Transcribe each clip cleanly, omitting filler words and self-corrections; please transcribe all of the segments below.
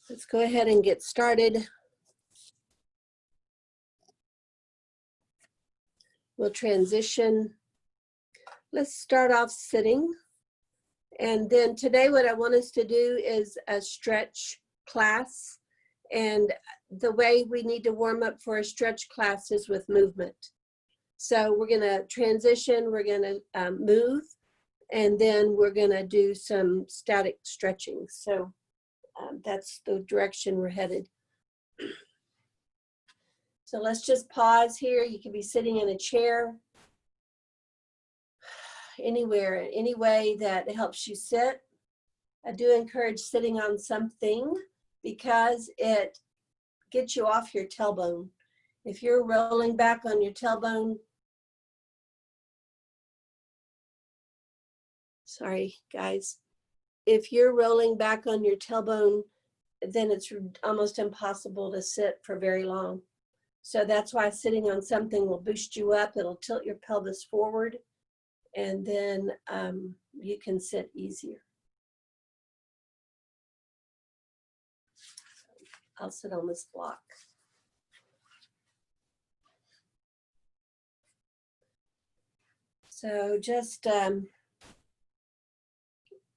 Let's go ahead and get started. We'll transition. Let's start off sitting. And then today what I want us to do is a stretch class. And the way we need to warm up for a stretch class is with movement. So we're going to transition, we're going to move, and then we're going to do some static stretching. So that's the direction we're headed. So let's just pause here. You can be sitting in a chair, anywhere, any way that helps you sit. I do encourage sitting on something because it gets you off your tailbone. If you're rolling back on your tailbone, sorry guys, if you're rolling back on your tailbone, then it's almost impossible to sit for very long. So that's why sitting on something will boost you up. It'll tilt your pelvis forward, and then you can sit easier. I'll sit on this block. So just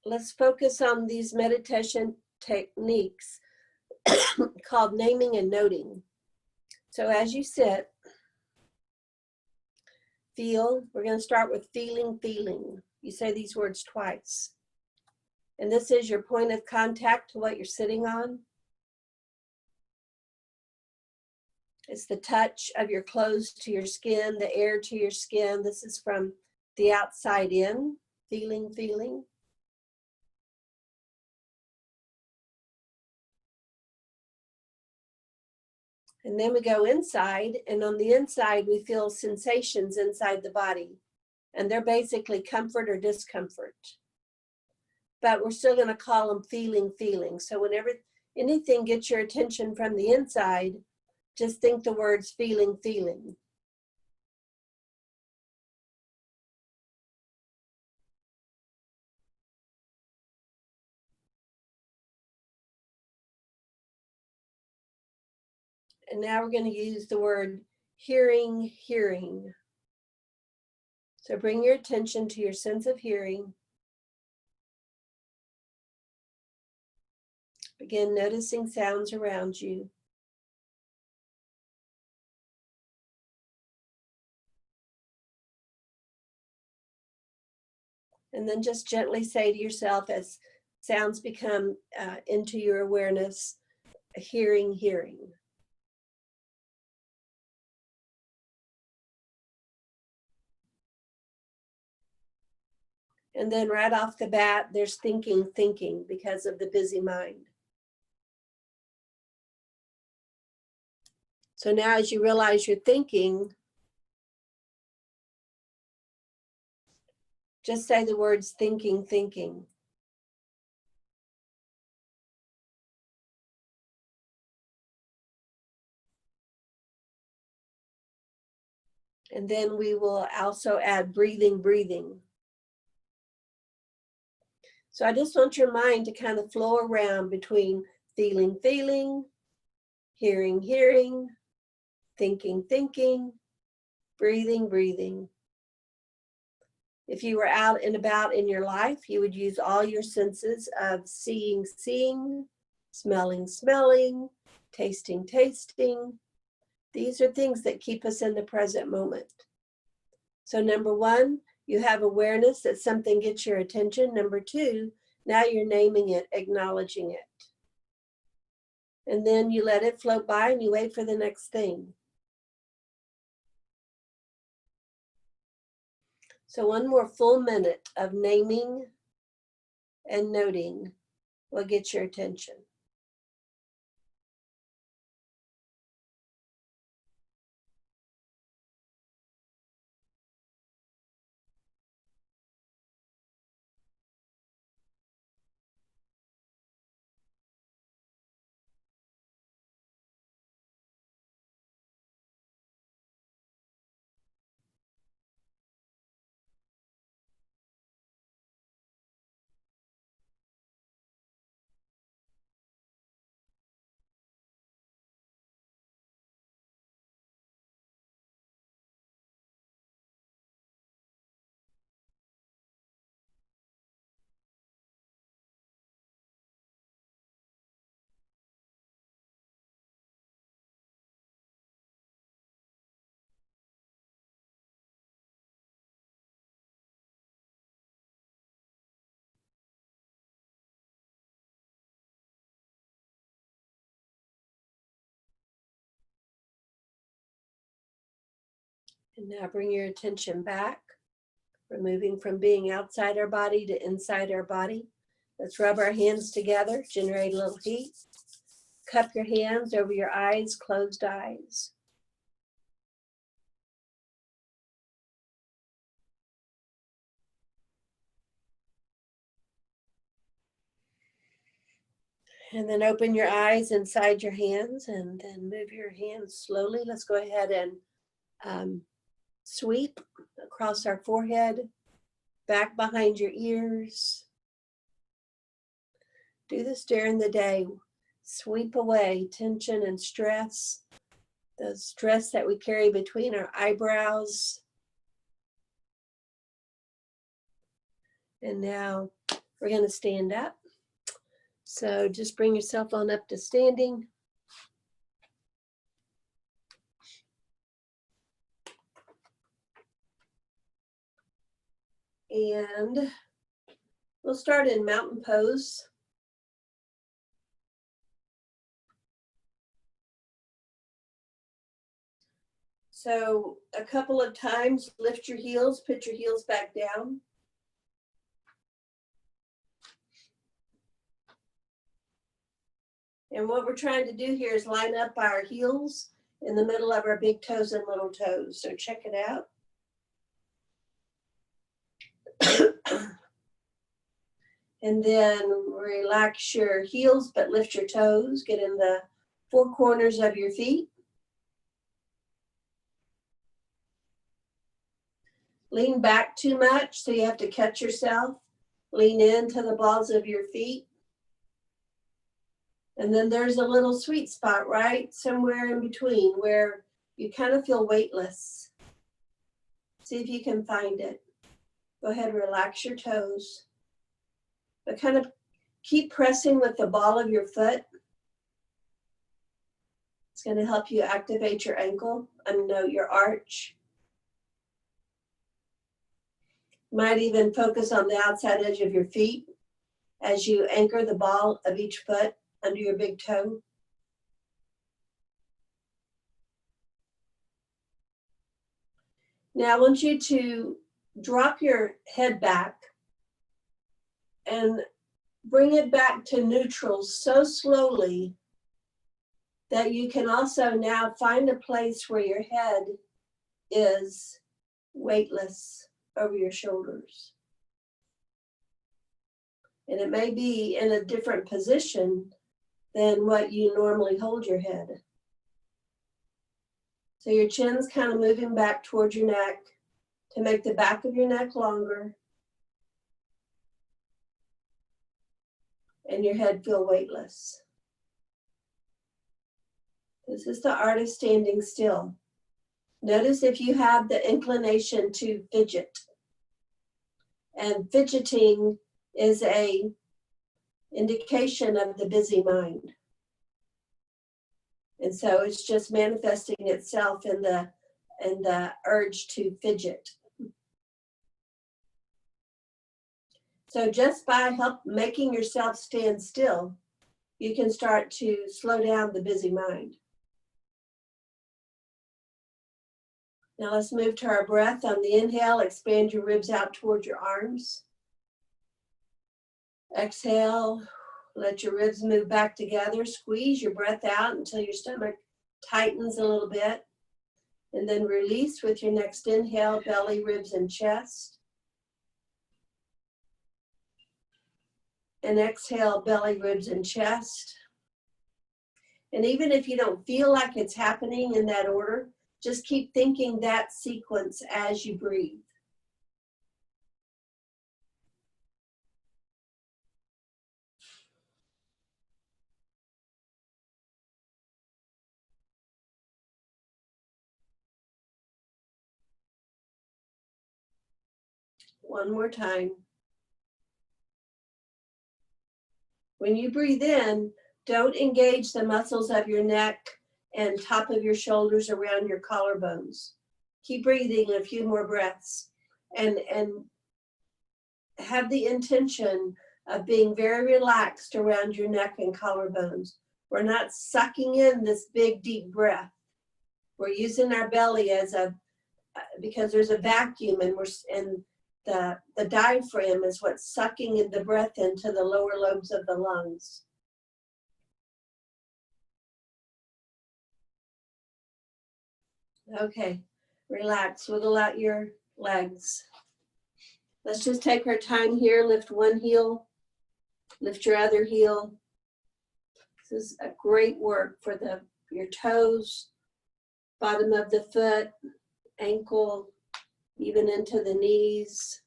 let's focus on these meditation techniques called naming and noting. So as you sit, feel. We're going to start with feeling, feeling. You say these words twice. And this is your point of contact to what you're sitting on. It's the touch of your clothes to your skin, the air to your skin. This is from the outside in, feeling, feeling. And then we go inside, and on the inside, we feel sensations inside the body. And they're basically comfort or discomfort. But we're still going to call them feeling, feeling. So whenever anything gets your attention from the inside, just think the words feeling, feeling. And now we're going to use the word hearing, hearing. So bring your attention to your sense of hearing. Begin noticing sounds around you. And then just gently say to yourself as sounds become into your awareness, hearing, hearing. And then right off the bat, there's thinking, thinking because of the busy mind. So now as you realize you're thinking, just say the words thinking, thinking. And then we will also add breathing, breathing. So I just want your mind to kind of flow around between feeling, feeling, hearing, hearing, thinking, thinking, breathing, breathing. If you were out and about in your life, you would use all your senses of seeing, seeing, smelling, smelling, tasting, tasting. These are things that keep us in the present moment. So number one, you have awareness that something gets your attention. Number two, now you're naming it, acknowledging it. And then you let it float by and you wait for the next thing. So one more full minute of naming and noting will get your attention. And now bring your attention back. We're moving from being outside our body to inside our body. Let's rub our hands together, generate a little heat. Cup your hands over your eyes, closed eyes. And then open your eyes inside your hands and then move your hands slowly. Let's go ahead and sweep across our forehead, back behind your ears. Do this during the day. Sweep away tension and stress, the stress that we carry between our eyebrows. And now we're going to stand up. So just bring yourself on up to standing. And we'll start in mountain pose. So a couple of times, lift your heels, put your heels back down. And what we're trying to do here is line up our heels in the middle of our big toes and little toes. So check it out. And then relax your heels, but lift your toes. Get in the four corners of your feet. Lean back too much, so you have to catch yourself. Lean into the balls of your feet. And then there's a little sweet spot, right? Somewhere in between where you kind of feel weightless. See if you can find it. Go ahead and relax your toes. But kind of keep pressing with the ball of your foot. It's going to help you activate your ankle, your arch. Might even focus on the outside edge of your feet as you anchor the ball of each foot under your big toe. Now I want you to drop your head back and bring it back to neutral so slowly that you can also now find a place where your head is weightless over your shoulders. And it may be in a different position than what you normally hold your head. So your chin's kind of moving back towards your neck to make the back of your neck longer and your head feel weightless. This is the art of standing still. Notice if you have the inclination to fidget. And fidgeting is a indication of the busy mind. And so it's just manifesting itself in the urge to fidget. So just by making yourself stand still, you can start to slow down the busy mind. Now let's move to our breath. On the inhale, expand your ribs out towards your arms. Exhale, let your ribs move back together. Squeeze your breath out until your stomach tightens a little bit. And then release with your next inhale, belly, ribs, and chest. And exhale, belly, ribs, and chest. And even if you don't feel like it's happening in that order, just keep thinking that sequence as you breathe. One more time. When you breathe in, don't engage the muscles of your neck and top of your shoulders around your collarbones. Keep breathing a few more breaths and have the intention of being very relaxed around your neck and collarbones. We're not sucking in this big, deep breath. We're using our belly as because there's a vacuum, and the diaphragm is what's sucking in the breath into the lower lobes of the lungs. Okay, relax, wiggle out your legs. Let's just take our time here. Lift one heel, lift your other heel. This is a great work for your toes, bottom of the foot, ankle, even into the knees.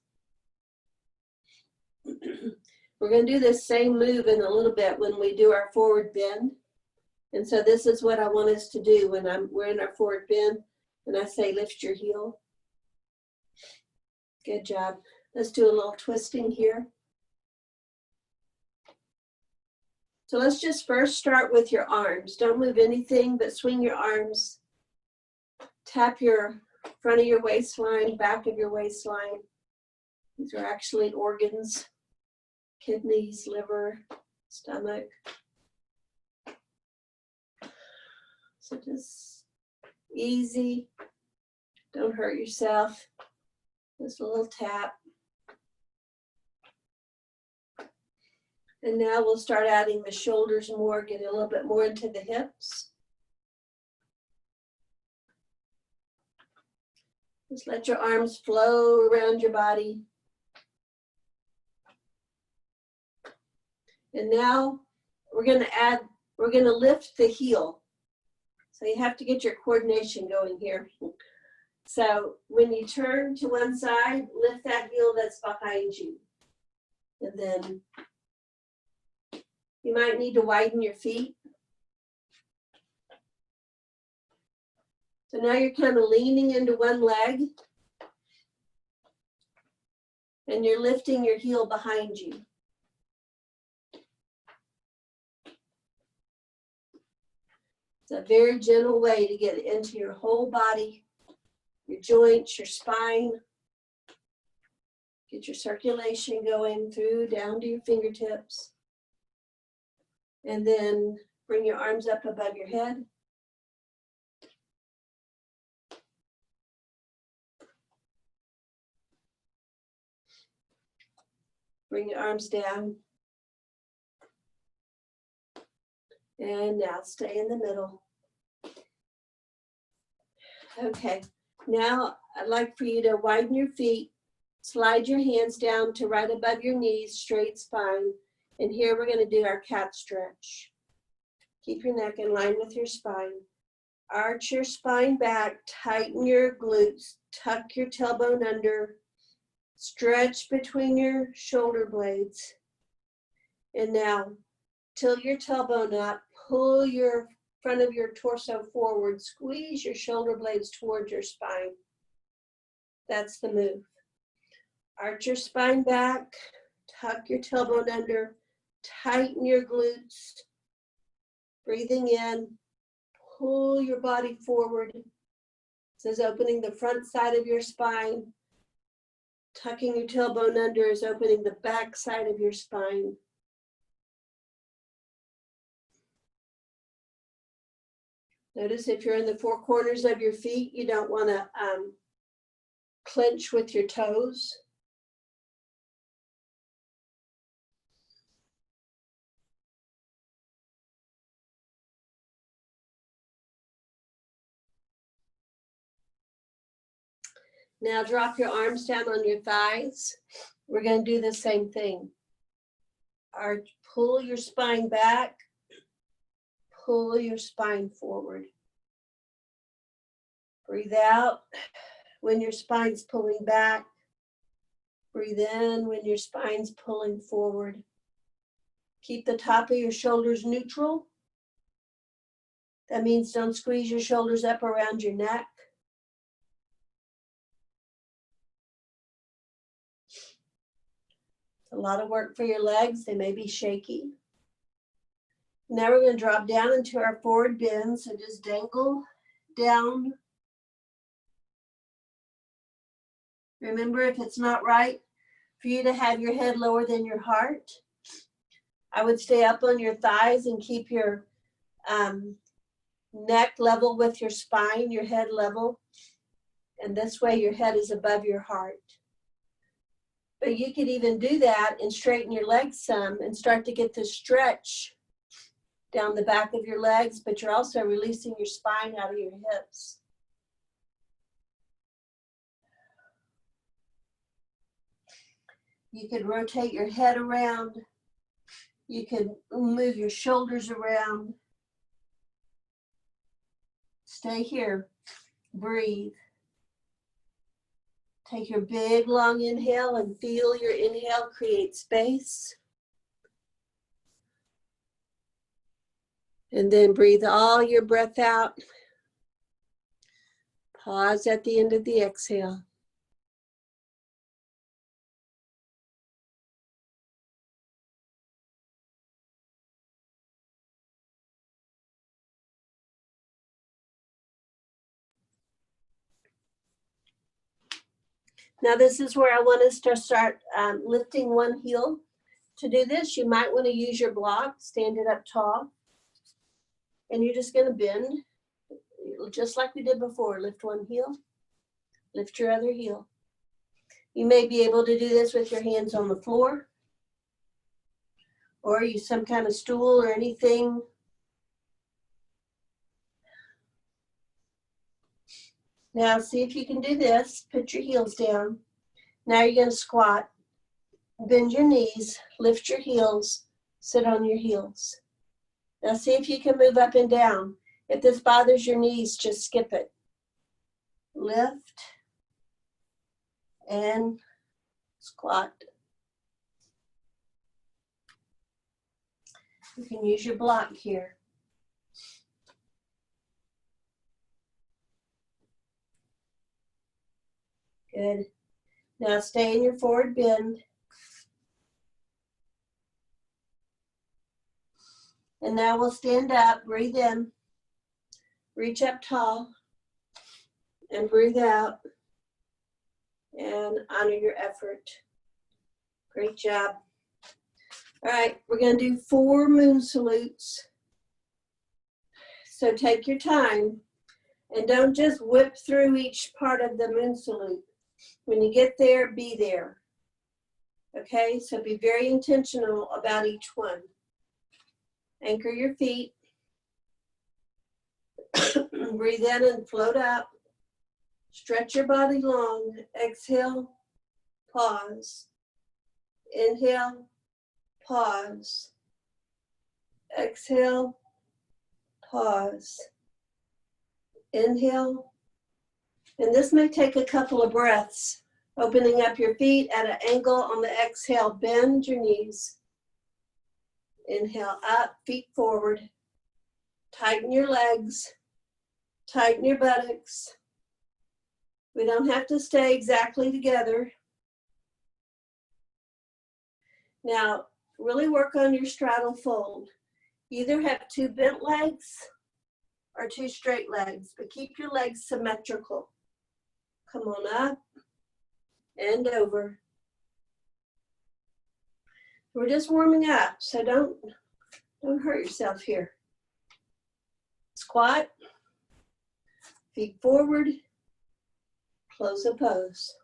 We're going to do this same move in a little bit when we do our forward bend. And so this is what I want us to do when we're in our forward bend, and I say lift your heel. Good job. Let's do a little twisting here. So let's just first start with your arms. Don't move anything, but swing your arms. Tap your front of your waistline, back of your waistline. These are actually organs, kidneys, liver, stomach. So just easy. Don't hurt yourself. Just a little tap. And now we'll start adding the shoulders more, get a little bit more into the hips. Just let your arms flow around your body. And now we're going to lift the heel. So you have to get your coordination going here. So when you turn to one side, lift that heel that's behind you. And then you might need to widen your feet. So now you're kind of leaning into one leg, and you're lifting your heel behind you. It's a very gentle way to get into your whole body, your joints, your spine. Get your circulation going through down to your fingertips. And then bring your arms up above your head. Bring your arms down. And now stay in the middle. Okay, now I'd like for you to widen your feet, slide your hands down to right above your knees, straight spine. And here we're going to do our cat stretch. Keep your neck in line with your spine. Arch your spine back, tighten your glutes, tuck your tailbone under, stretch between your shoulder blades. And now, tilt your tailbone up, pull your front of your torso forward, squeeze your shoulder blades towards your spine. That's the move. Arch your spine back, tuck your tailbone under, tighten your glutes. Breathing in, pull your body forward. This is opening the front side of your spine. Tucking your tailbone under is opening the back side of your spine. Notice if you're in the four corners of your feet, you don't want to clench with your toes. Now drop your arms down on your thighs. We're going to do the same thing. Pull your spine back. Pull your spine forward. Breathe out when your spine's pulling back. Breathe in when your spine's pulling forward. Keep the top of your shoulders neutral. That means don't squeeze your shoulders up around your neck. A lot of work for your legs. They may be shaky. Now we're going to drop down into our forward bend. So just dangle down. Remember, if it's not right for you to have your head lower than your heart, I would stay up on your thighs and keep your neck level with your spine, your head level. And this way your head is above your heart. But you could even do that and straighten your legs some and start to get this stretch down the back of your legs, but you're also releasing your spine out of your hips. You could rotate your head around. You could move your shoulders around. Stay here. Breathe. Take your big, long inhale and feel your inhale create space. And then breathe all your breath out. Pause at the end of the exhale. Now this is where I want us to start lifting one heel. To do this, you might want to use your block, stand it up tall, and you're just going to bend, just like we did before. Lift one heel, lift your other heel. You may be able to do this with your hands on the floor, or use some kind of stool or anything. Now see if you can do this. Put your heels down. Now you're going to squat. Bend your knees, lift your heels, sit on your heels. Now see if you can move up and down. If this bothers your knees, just skip it. Lift and squat. You can use your block here. Good. Now stay in your forward bend. And now we'll stand up, breathe in, reach up tall, and breathe out, and honor your effort. Great job. All right, we're going to do 4 moon salutes. So take your time, and don't just whip through each part of the moon salute. When you get there, be there. Okay, so be very intentional about each one. Anchor your feet. Breathe in and float up. Stretch your body long. Exhale, pause. Inhale, pause. Exhale, pause. Inhale. And this may take a couple of breaths. Opening up your feet at an angle on the exhale. Bend your knees. Inhale up, feet forward. Tighten your legs. Tighten your buttocks. We don't have to stay exactly together. Now, really work on your straddle fold. Either have 2 bent legs or 2 straight legs, but keep your legs symmetrical. Come on up and over. We're just warming up, so don't hurt yourself here. Squat, feet forward, close a pose.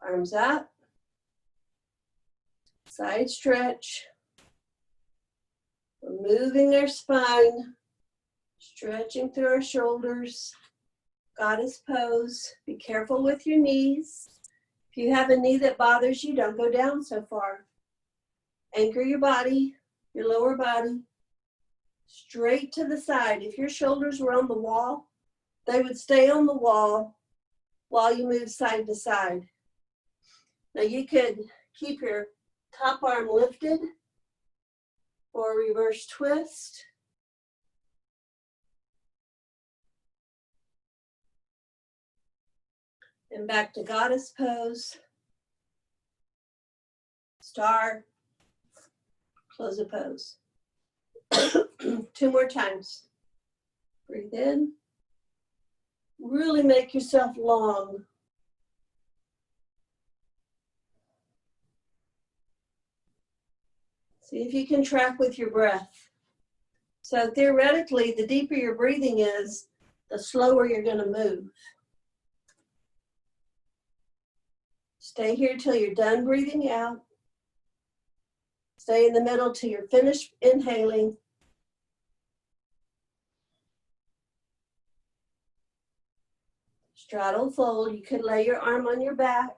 Arms up, side stretch. We're moving our spine, stretching through our shoulders. Goddess pose. Be careful with your knees. If you have a knee that bothers you, don't go down so far. Anchor your body, your lower body, straight to the side. If your shoulders were on the wall, they would stay on the wall while you move side to side. Now you could keep your top arm lifted or reverse twist. And back to goddess pose. Star, close a pose. 2 more times. Breathe in. Really make yourself long. See if you can track with your breath. So theoretically, the deeper your breathing is, the slower you're going to move. Stay here till you're done breathing out. Stay in the middle till you're finished inhaling. Straddle fold. You could lay your arm on your back.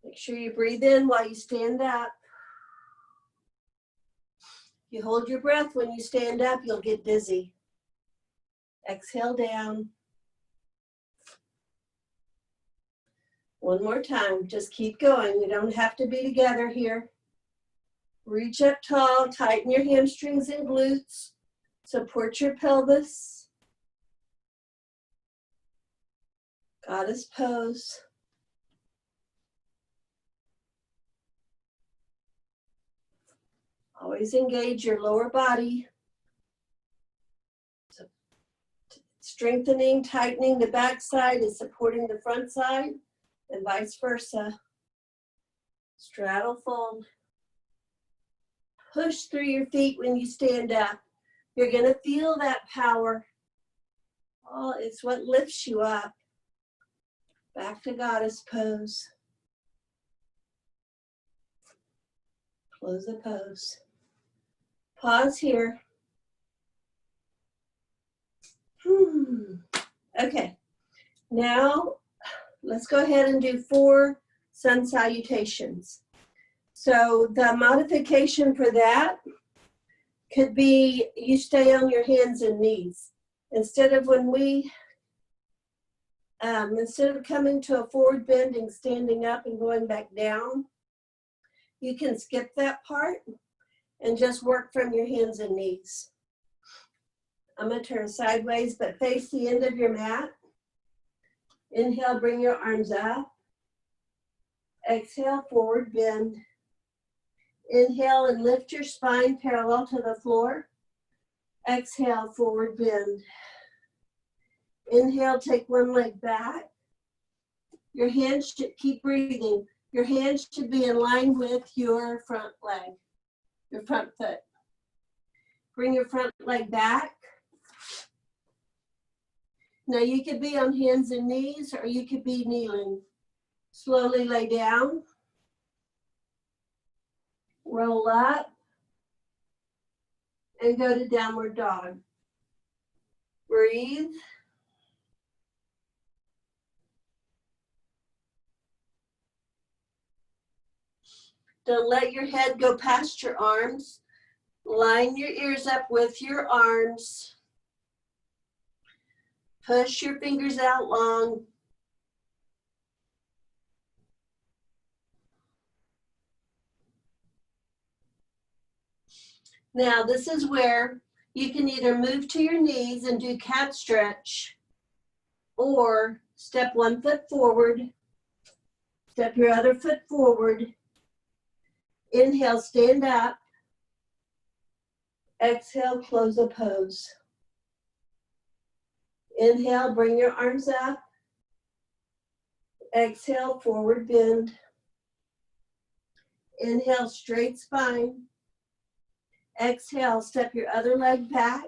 Make sure you breathe in while you stand up. You hold your breath when you stand up, you'll get dizzy. Exhale down. One more time, just keep going. We don't have to be together here. Reach up tall, tighten your hamstrings and glutes. Support your pelvis. Goddess pose. Always engage your lower body. So, strengthening, tightening the back side is supporting the front side, and vice versa. Straddle fold. Push through your feet when you stand up. You're going to feel that power. Oh, it's what lifts you up. Back to goddess pose. Close the pose. Pause here. Okay, now let's go ahead and do 4 sun salutations. So the modification for that could be you stay on your hands and knees. Instead of instead of coming to a forward bending, standing up and going back down, you can skip that part and just work from your hands and knees. I'm going to turn sideways, but face the end of your mat. Inhale, bring your arms up. Exhale, forward bend. Inhale and lift your spine parallel to the floor. Exhale, forward bend. Inhale, take one leg back. Your hands should keep breathing. Your hands should be in line with your front leg, your front foot. Bring your front leg back. Now you could be on hands and knees, or you could be kneeling. Slowly lay down. Roll up. And go to downward dog. Breathe. Don't let your head go past your arms. Line your ears up with your arms. Push your fingers out long. Now this is where you can either move to your knees and do cat stretch, or step one foot forward, step your other foot forward. Inhale, stand up. Exhale, close the pose. Inhale, bring your arms up. Exhale, forward bend. Inhale, straight spine. Exhale, step your other leg back.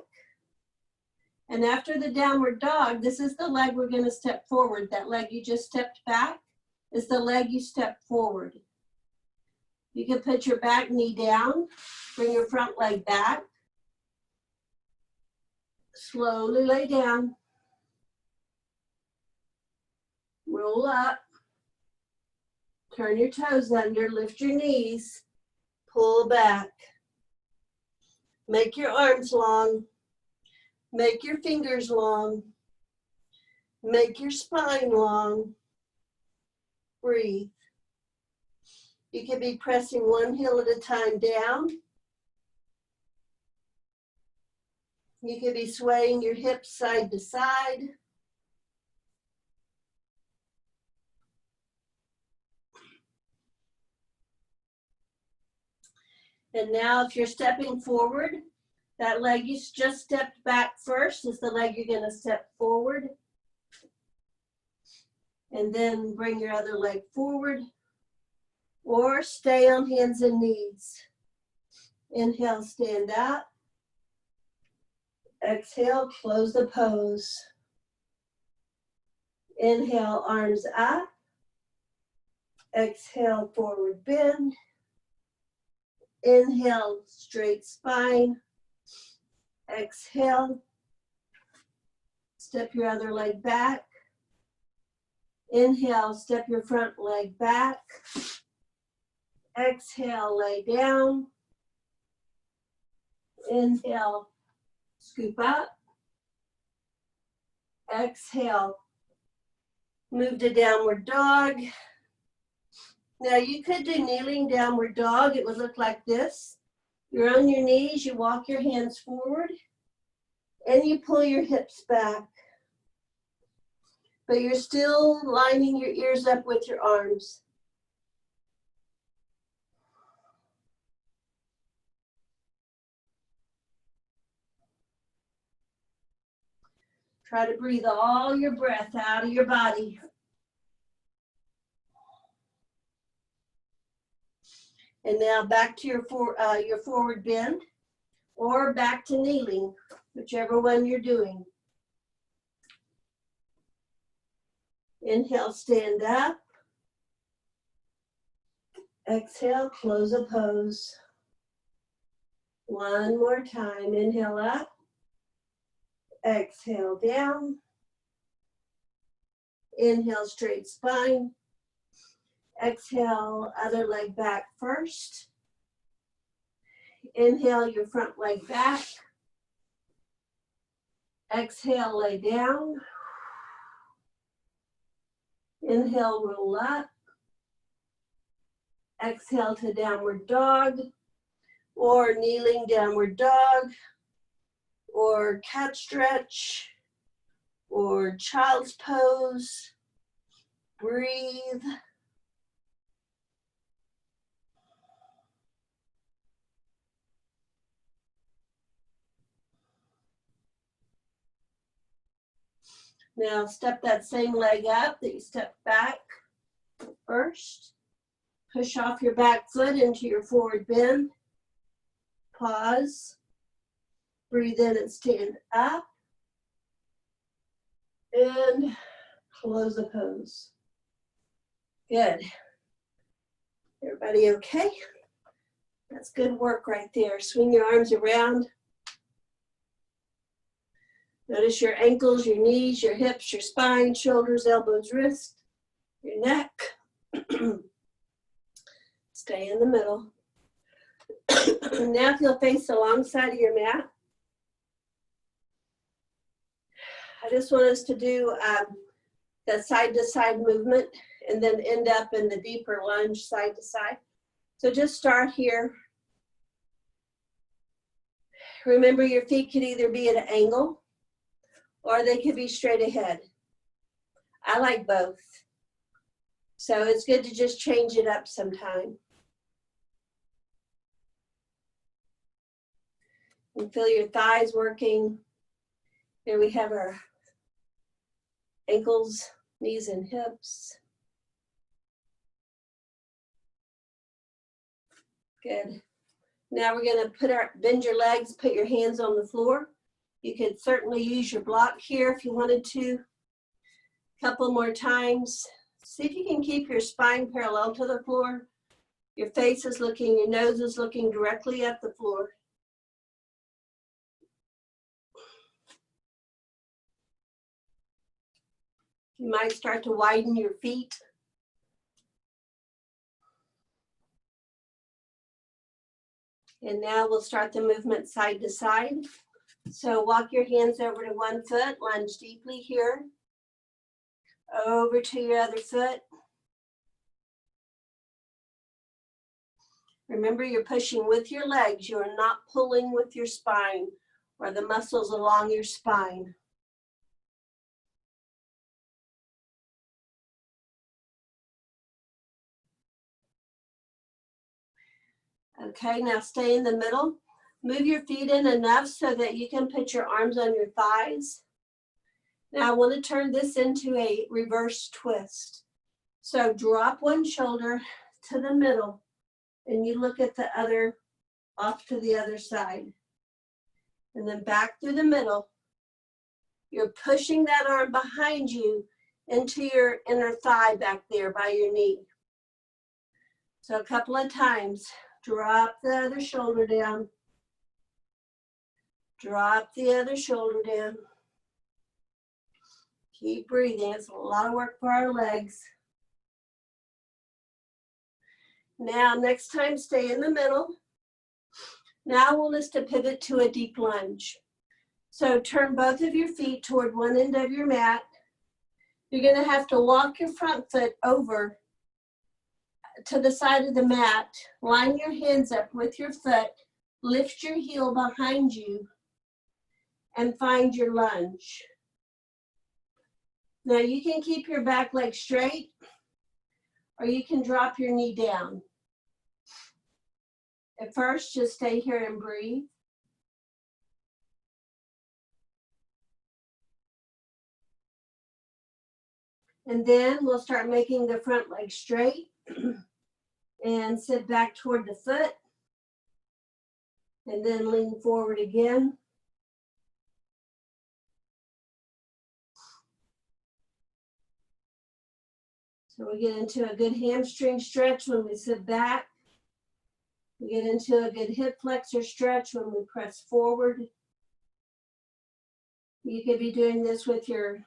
And after the downward dog, this is the leg we're going to step forward. That leg you just stepped back is the leg you step forward. You can put your back knee down, bring your front leg back. Slowly lay down. Roll up. Turn your toes under, lift your knees, pull back. Make your arms long. Make your fingers long. Make your spine long. Breathe. You can be pressing one heel at a time down. You can be swaying your hips side to side. And now if you're stepping forward, that leg you just stepped back first is the leg you're going to step forward. And then bring your other leg forward. Or stay on hands and knees. Inhale, stand up. Exhale, close the pose. Inhale, arms up. Exhale, forward bend. Inhale, straight spine. Exhale, step your other leg back. Inhale, step your front leg back. Exhale, lay down. Inhale, scoop up. Exhale, move to downward dog. Now you could do kneeling downward dog. It would look like this. You're on your knees, you walk your hands forward, and you pull your hips back. But you're still lining your ears up with your arms. Try to breathe all your breath out of your body. And now back to your forward bend, or back to kneeling, whichever one you're doing. Inhale, stand up. Exhale, close a pose. One more time. Inhale up. Exhale down. Inhale, straight spine. Exhale, other leg back first. Inhale, your front leg back. Exhale, lay down. Inhale, roll up. Exhale to downward dog, or kneeling downward dog, or cat stretch, or child's pose. Breathe. Now step that same leg up that you stepped back first. Push off your back foot into your forward bend. Pause. Breathe in and stand up. And close the pose. Good. Everybody okay? That's good work right there. Swing your arms around. Notice your ankles, your knees, your hips, your spine, shoulders, elbows, wrists, your neck. Stay in the middle. Now if you'll face the long side of your mat. I just want us to do the side-to-side movement and then end up in the deeper lunge side to side. So just start here. Remember, your feet could either be at an angle or they could be straight ahead. I like both. So it's good to just change it up sometime. And feel your thighs working. Here we have our ankles, knees, and hips. Good. Now we're going to bend your legs, put your hands on the floor. You could certainly use your block here if you wanted to. A couple more times. See if you can keep your spine parallel to the floor. Your face is looking, your nose is looking directly at the floor. You might start to widen your feet. And now we'll start the movement side to side. So walk your hands over to one foot, lunge deeply here. Over to your other foot. Remember, you're pushing with your legs. You are not pulling with your spine or the muscles along your spine. Okay, now stay in the middle. Move your feet in enough so that you can put your arms on your thighs. Now I want to turn this into a reverse twist. So drop one shoulder to the middle and you look at the other, off to the other side. And then back through the middle. You're pushing that arm behind you into your inner thigh back there by your knee. So a couple of times, drop the other shoulder down. Drop the other shoulder down. Keep breathing. It's a lot of work for our legs. Now, next time, stay in the middle. Now we'll list a pivot to a deep lunge. So turn both of your feet toward one end of your mat. You're going to have to walk your front foot over to the side of the mat. Line your hands up with your foot. Lift your heel behind you and find your lunge. Now you can keep your back leg straight or you can drop your knee down. At first, just stay here and breathe. And then we'll start making the front leg straight and sit back toward the foot. And then lean forward again. So we get into a good hamstring stretch when we sit back. We get into a good hip flexor stretch when we press forward. You could be doing this with your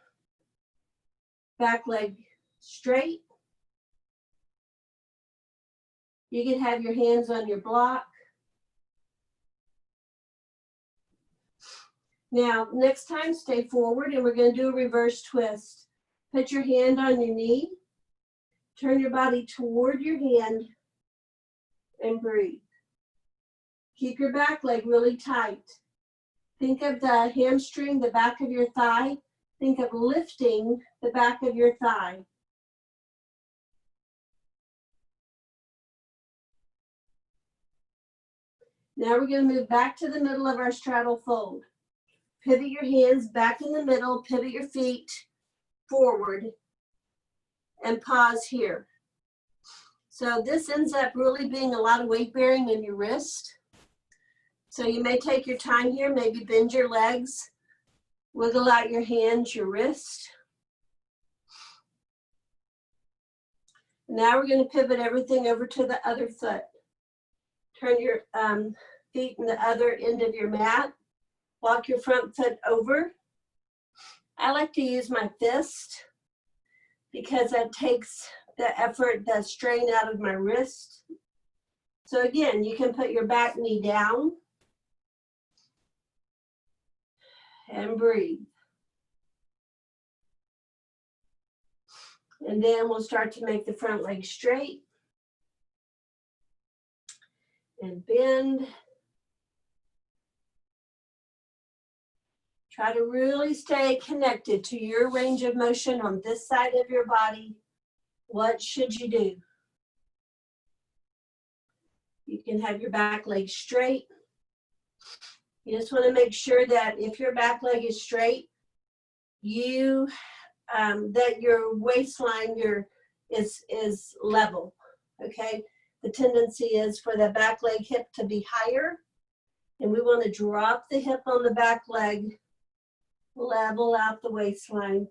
back leg straight. You can have your hands on your block. Now, next time, stay forward and we're going to do a reverse twist. Put your hand on your knee. Turn your body toward your hand and breathe. Keep your back leg really tight. Think of the hamstring, the back of your thigh. Think of lifting the back of your thigh. Now we're going to move back to the middle of our straddle fold. Pivot your hands back in the middle, pivot your feet forward, and pause here. So this ends up really being a lot of weight bearing in your wrist. So you may take your time here, maybe bend your legs, wiggle out your hands, your wrist. Now we're going to pivot everything over to the other foot. Turn your feet in the other end of your mat. Walk your front foot over. I like to use my fist because that takes the effort, the strain out of my wrist. So again, you can put your back knee down and breathe. And then we'll start to make the front leg straight and bend. Try to really stay connected to your range of motion on this side of your body. What should you do? You can have your back leg straight. You just want to make sure that if your back leg is straight, that your waistline is level, okay? The tendency is for the back leg hip to be higher, and we want to drop the hip on the back leg, level out the waistline.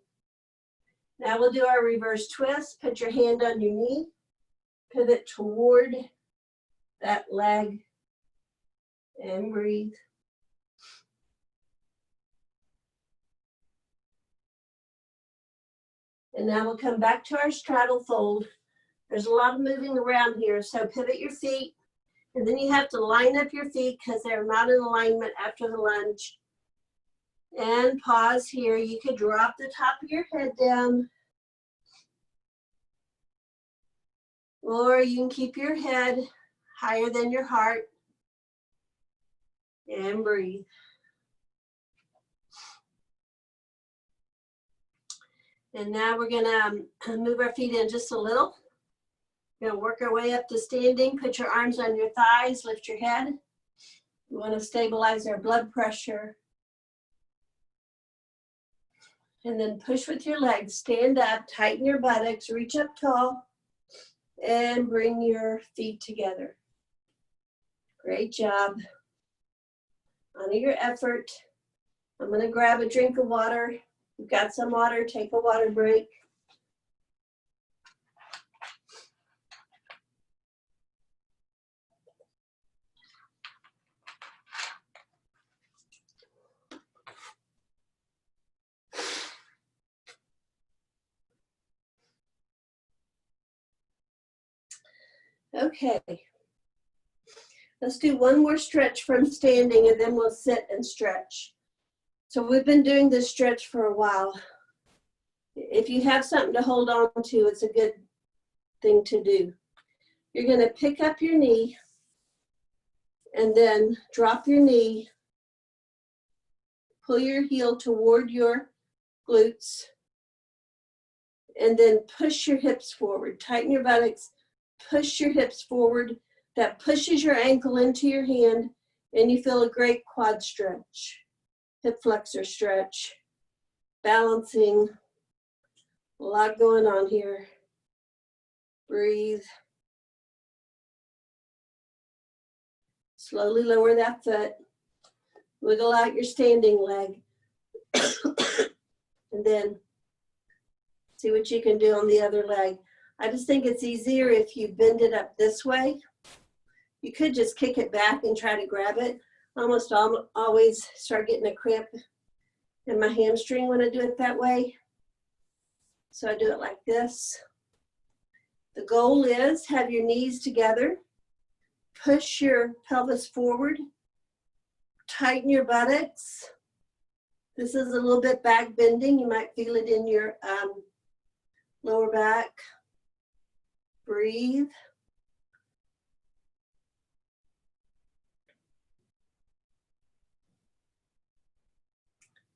Now we'll do our reverse twist. Put your hand on your knee, pivot toward that leg, and breathe. And now we'll come back to our straddle fold. There's a lot of moving around here, so pivot your feet, and then you have to line up your feet because they're not in alignment after the lunge. And pause here. You could drop the top of your head down, or you can keep your head higher than your heart and breathe. And now we're gonna move our feet in just a little. We're gonna work our way up to standing. Put your arms on your thighs, lift your head. We wanna stabilize our blood pressure. And then push with your legs, stand up, tighten your buttocks, reach up tall, and bring your feet together. Great job. Honor your effort. I'm gonna grab a drink of water. You've got some water, take a water break. Okay. Let's do one more stretch from standing and then we'll sit and stretch. So we've been doing this stretch for a while. If you have something to hold on to, it's a good thing to do. You're going to pick up your knee and then drop your knee, pull your heel toward your glutes, and then push your hips forward. Tighten your buttocks, push your hips forward. That pushes your ankle into your hand, and you feel a great quad stretch, hip flexor stretch, balancing. A lot going on here. Breathe. Slowly lower that foot. Wiggle out your standing leg. And then see what you can do on the other leg. I just think it's easier if you bend it up this way. You could just kick it back and try to grab it. Almost always start getting a cramp in my hamstring when I do it that way. So I do it like this. The goal is have your knees together. Push your pelvis forward. Tighten your buttocks. This is a little bit back bending. You might feel it in your lower back. Breathe.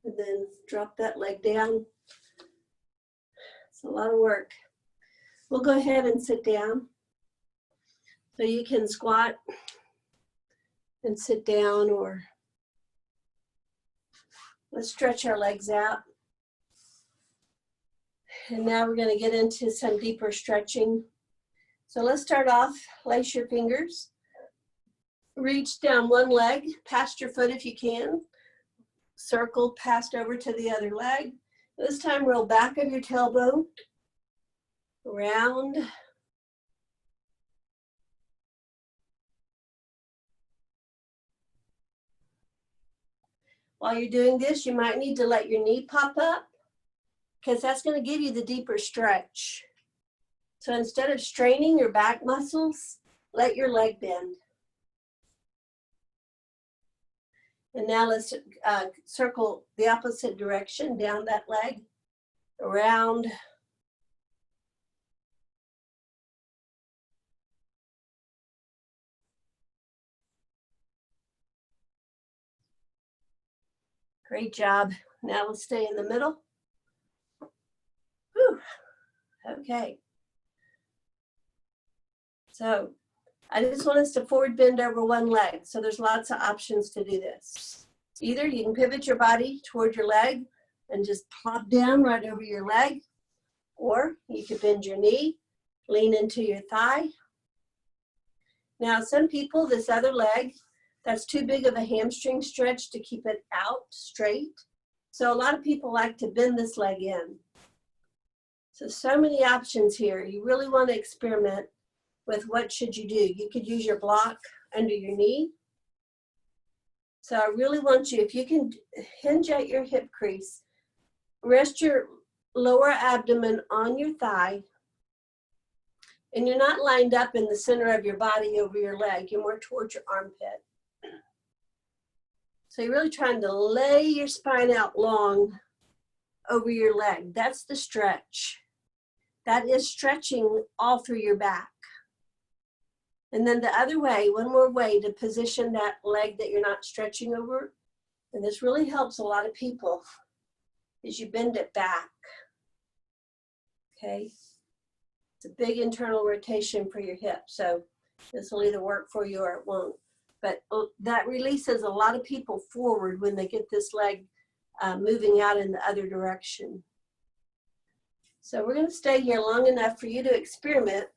And then drop that leg down. It's a lot of work. We'll go ahead and sit down. So you can squat and sit down, or let's stretch our legs out. And now we're going to get into some deeper stretching. So let's start off, lace your fingers. Reach down one leg, past your foot if you can. Circle past over to the other leg. This time roll back of your tailbone, round. While you're doing this, you might need to let your knee pop up because that's going to give you the deeper stretch. So instead of straining your back muscles, let your leg bend. And now let's circle the opposite direction, down that leg, around. Great job. Now we'll stay in the middle. Whew. Okay. So I just want us to forward bend over one leg. So there's lots of options to do this. Either you can pivot your body toward your leg and just plop down right over your leg, or you could bend your knee, lean into your thigh. Now some people, this other leg, that's too big of a hamstring stretch to keep it out straight. So a lot of people like to bend this leg in. So many options here. You really want to experiment with what should you do. You could use your block under your knee. So I really want you, if you can hinge at your hip crease, rest your lower abdomen on your thigh, and you're not lined up in the center of your body over your leg. You're more towards your armpit. So you're really trying to lay your spine out long over your leg. That's the stretch. That is stretching all through your back. And then the other way, one more way to position that leg that you're not stretching over, and this really helps a lot of people, is you bend it back. Okay? It's a big internal rotation for your hip. So this will either work for you or it won't. But that releases a lot of people forward when they get this leg moving out in the other direction. So we're going to stay here long enough for you to experiment.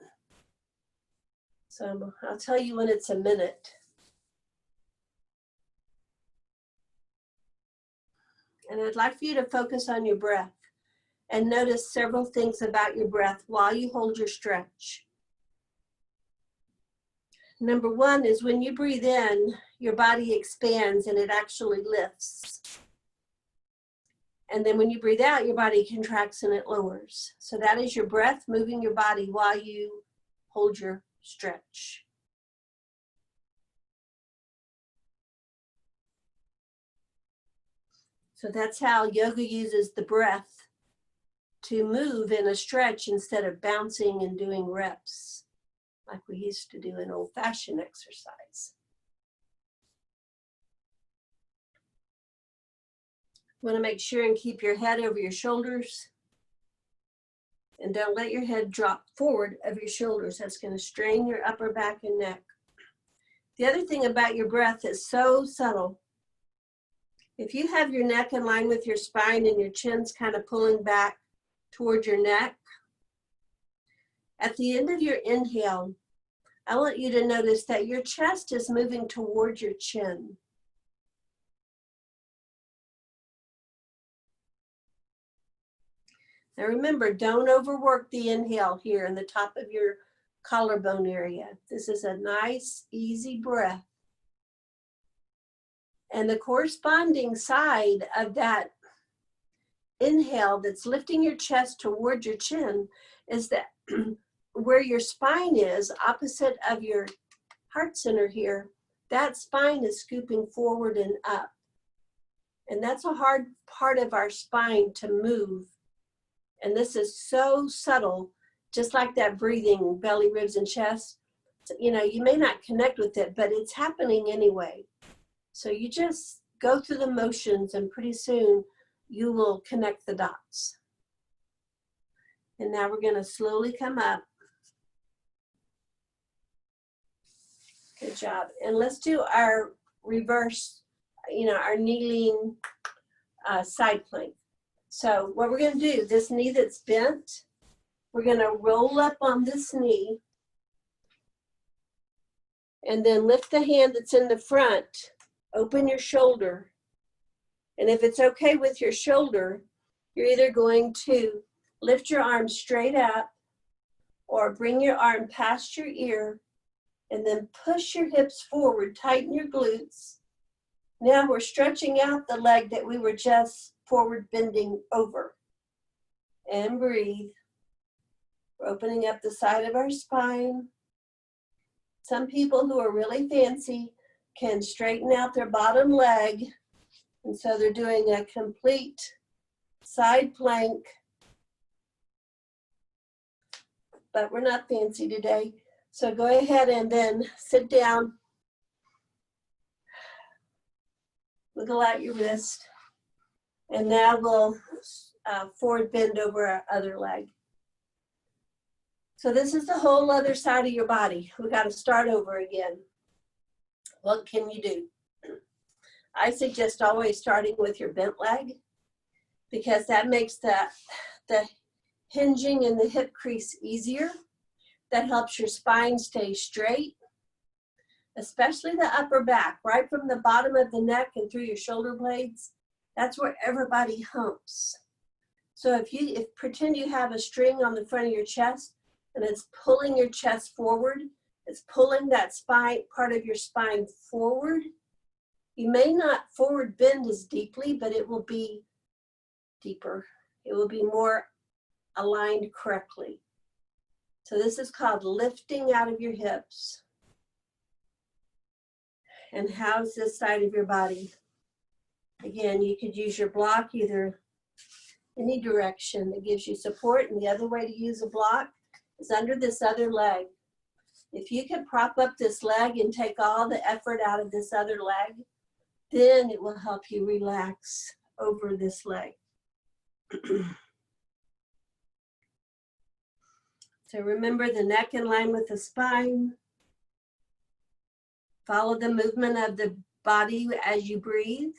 So I'll tell you when it's a minute. And I'd like for you to focus on your breath and notice several things about your breath while you hold your stretch. Number one is when you breathe in, your body expands and it actually lifts. And then when you breathe out, your body contracts and it lowers. So that is your breath moving your body while you hold your stretch. So that's how yoga uses the breath to move in a stretch instead of bouncing and doing reps like we used to do in old-fashioned exercise. You want to make sure and keep your head over your shoulders, and don't let your head drop forward of your shoulders. That's going to strain your upper back and neck. The other thing about your breath is so subtle. If you have your neck in line with your spine and your chin's kind of pulling back toward your neck, at the end of your inhale, I want you to notice that your chest is moving toward your chin. Now remember, don't overwork the inhale here in the top of your collarbone area. This is a nice, easy breath. And the corresponding side of that inhale that's lifting your chest toward your chin is that where your spine is, opposite of your heart center here, that spine is scooping forward and up. And that's a hard part of our spine to move. And this is so subtle, just like that breathing, belly, ribs, and chest. So, you know, you may not connect with it, but it's happening anyway. So you just go through the motions and pretty soon you will connect the dots. And now we're going to slowly come up. Good job. And let's do our reverse, you know, our kneeling side plank. So what we're going to do, this knee that's bent, we're going to roll up on this knee and then lift the hand that's in the front, open your shoulder. And if it's okay with your shoulder, you're either going to lift your arm straight up or bring your arm past your ear and then push your hips forward, tighten your glutes. Now we're stretching out the leg that we were just forward bending over. And breathe. We're opening up the side of our spine. Some people who are really fancy can straighten out their bottom leg. And so they're doing a complete side plank. But we're not fancy today. So go ahead and then sit down. Wiggle out your wrist. And now we'll forward bend over our other leg. So this is the whole other side of your body. We got to start over again. What can you do? I suggest always starting with your bent leg because that makes the hinging in the hip crease easier. That helps your spine stay straight, especially the upper back, right from the bottom of the neck and through your shoulder blades. That's where everybody humps. So if pretend you have a string on the front of your chest and it's pulling your chest forward, it's pulling that spine, part of your spine forward. You may not forward bend as deeply, but it will be deeper. It will be more aligned correctly. So this is called lifting out of your hips. And how's this side of your body? Again, you could use your block either any direction that gives you support, and the other way to use a block is under this other leg. If you can prop up this leg and take all the effort out of this other leg, then it will help you relax over this leg. So remember the neck in line with the spine. Follow the movement of the body as you breathe.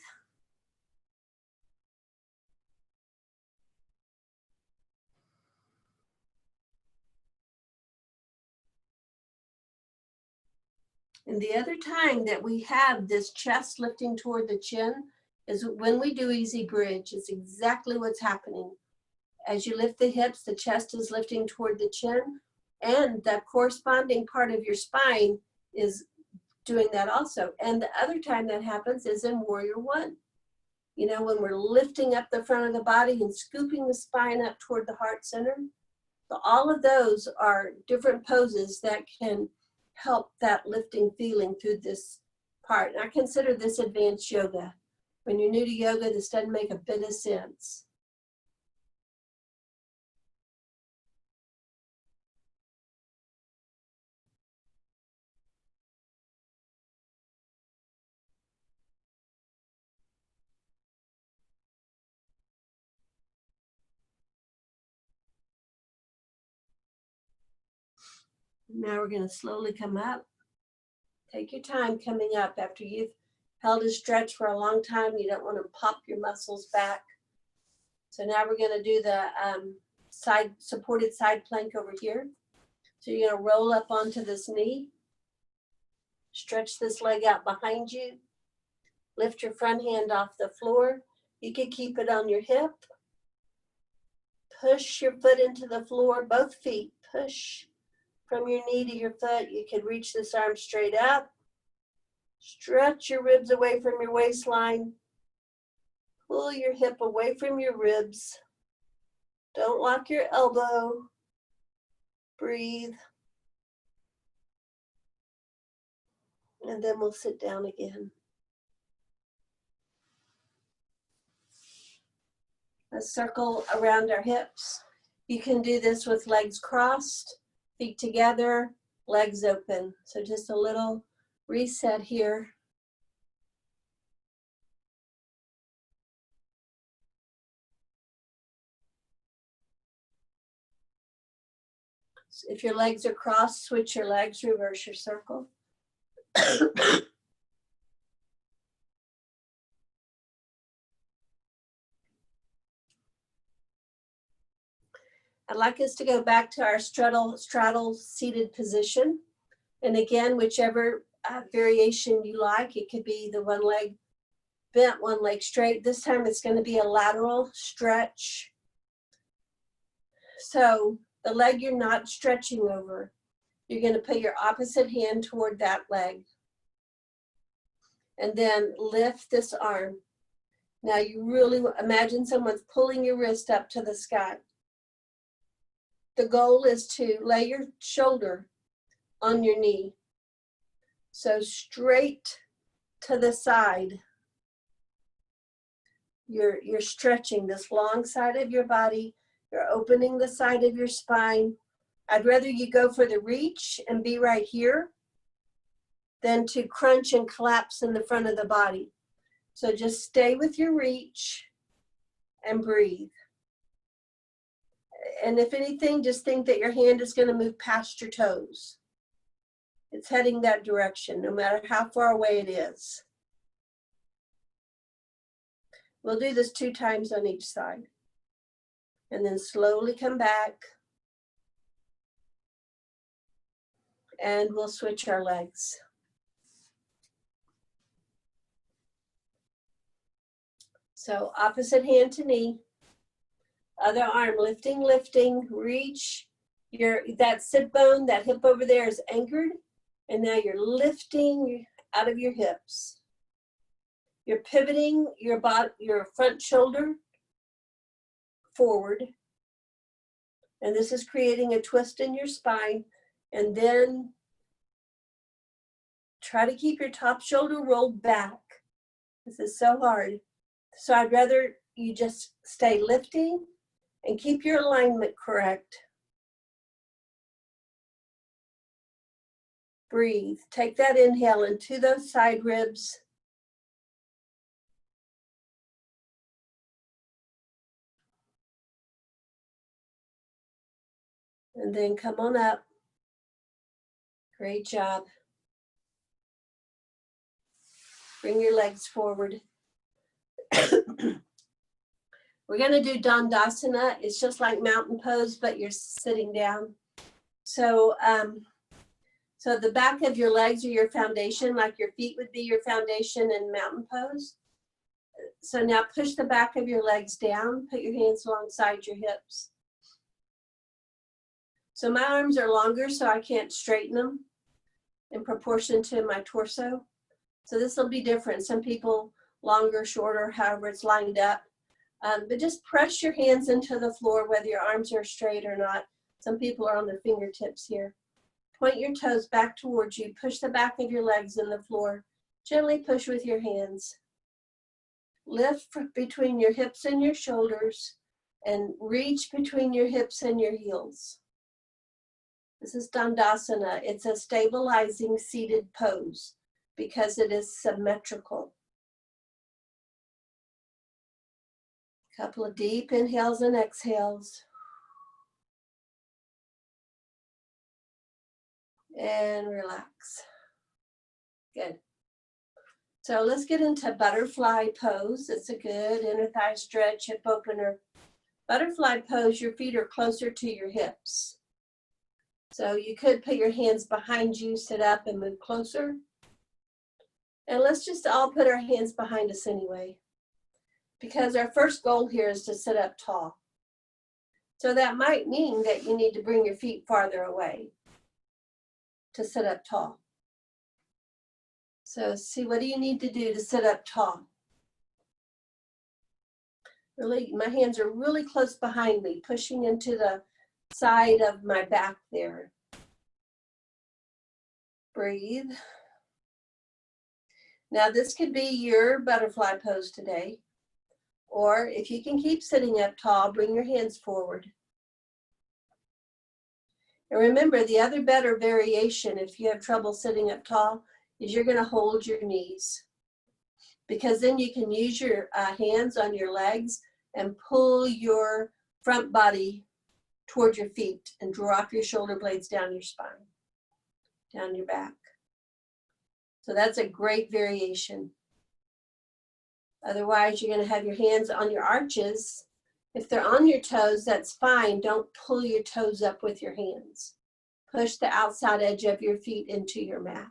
And the other time that we have this chest lifting toward the chin is when we do easy bridge. It's exactly what's happening. As you lift the hips, the chest is lifting toward the chin, and that corresponding part of your spine is doing that also. And the other time that happens is in Warrior One. You know, when we're lifting up the front of the body and scooping the spine up toward the heart center, So all of those are different poses that can help that lifting feeling through this part. And I consider this advanced yoga. When you're new to yoga, this doesn't make a bit of sense. Now we're going to slowly come up. Take your time coming up after you've held a stretch for a long time. You don't want to pop your muscles back. So now we're going to do the supported side plank over here. So you're going to roll up onto this knee. Stretch this leg out behind you. Lift your front hand off the floor. You can keep it on your hip. Push your foot into the floor, both feet. Push from your knee to your foot. You can reach this arm straight up. Stretch your ribs away from your waistline. Pull your hip away from your ribs. Don't lock your elbow. Breathe. And then we'll sit down again. Let's circle around our hips. You can do this with legs crossed, feet together, legs open. So just a little reset here. If your legs are crossed, switch your legs, reverse your circle. I'd like us to go back to our straddle seated position. And again, whichever variation you like, it could be the one leg bent, one leg straight. This time it's going to be a lateral stretch. So the leg you're not stretching over, you're going to put your opposite hand toward that leg. And then lift this arm. Now you really imagine someone's pulling your wrist up to the sky. The goal is to lay your shoulder on your knee. So straight to the side. You're stretching this long side of your body. You're opening the side of your spine. I'd rather you go for the reach and be right here than to crunch and collapse in the front of the body. So just stay with your reach and breathe. And if anything, just think that your hand is going to move past your toes. It's heading that direction, no matter how far away it is. We'll do this 2 times on each side. And then slowly come back. And we'll switch our legs. So opposite hand to knee. Other arm lifting, lifting, reach. That sit bone, that hip over there is anchored. And now you're lifting out of your hips. You're pivoting your front shoulder forward. And this is creating a twist in your spine. And then try to keep your top shoulder rolled back. This is so hard. So I'd rather you just stay lifting and keep your alignment correct. Breathe. Take that inhale into those side ribs. And then come on up. Great job. Bring your legs forward. We're going to do Dandasana. It's just like mountain pose, but you're sitting down. So, so the back of your legs are your foundation, like your feet would be your foundation in mountain pose. So now push the back of your legs down. Put your hands alongside your hips. So my arms are longer, so I can't straighten them in proportion to my torso. So this will be different. Some people longer, shorter, however it's lined up. But just press your hands into the floor, whether your arms are straight or not. Some people are on their fingertips here. Point your toes back towards you. Push the back of your legs in the floor. Gently push with your hands. Lift between your hips and your shoulders and reach between your hips and your heels. This is Dandasana. It's a stabilizing seated pose because it is symmetrical. Couple of deep inhales and exhales. And relax. Good. So let's get into butterfly pose. It's a good inner thigh stretch, hip opener. Butterfly pose, your feet are closer to your hips. So you could put your hands behind you, sit up and move closer. And let's just all put our hands behind us anyway, because our first goal here is to sit up tall. So that might mean that you need to bring your feet farther away to sit up tall. So see, what do you need to do to sit up tall? Really, my hands are really close behind me, pushing into the side of my back there. Breathe. Now this could be your butterfly pose today. Or if you can keep sitting up tall, bring your hands forward. And remember, the other better variation, if you have trouble sitting up tall, is you're going to hold your knees. Because then you can use your hands on your legs and pull your front body toward your feet and drop your shoulder blades down your spine, down your back. So that's a great variation. Otherwise, you're going to have your hands on your arches. If they're on your toes, that's fine. Don't pull your toes up with your hands. Push the outside edge of your feet into your mat.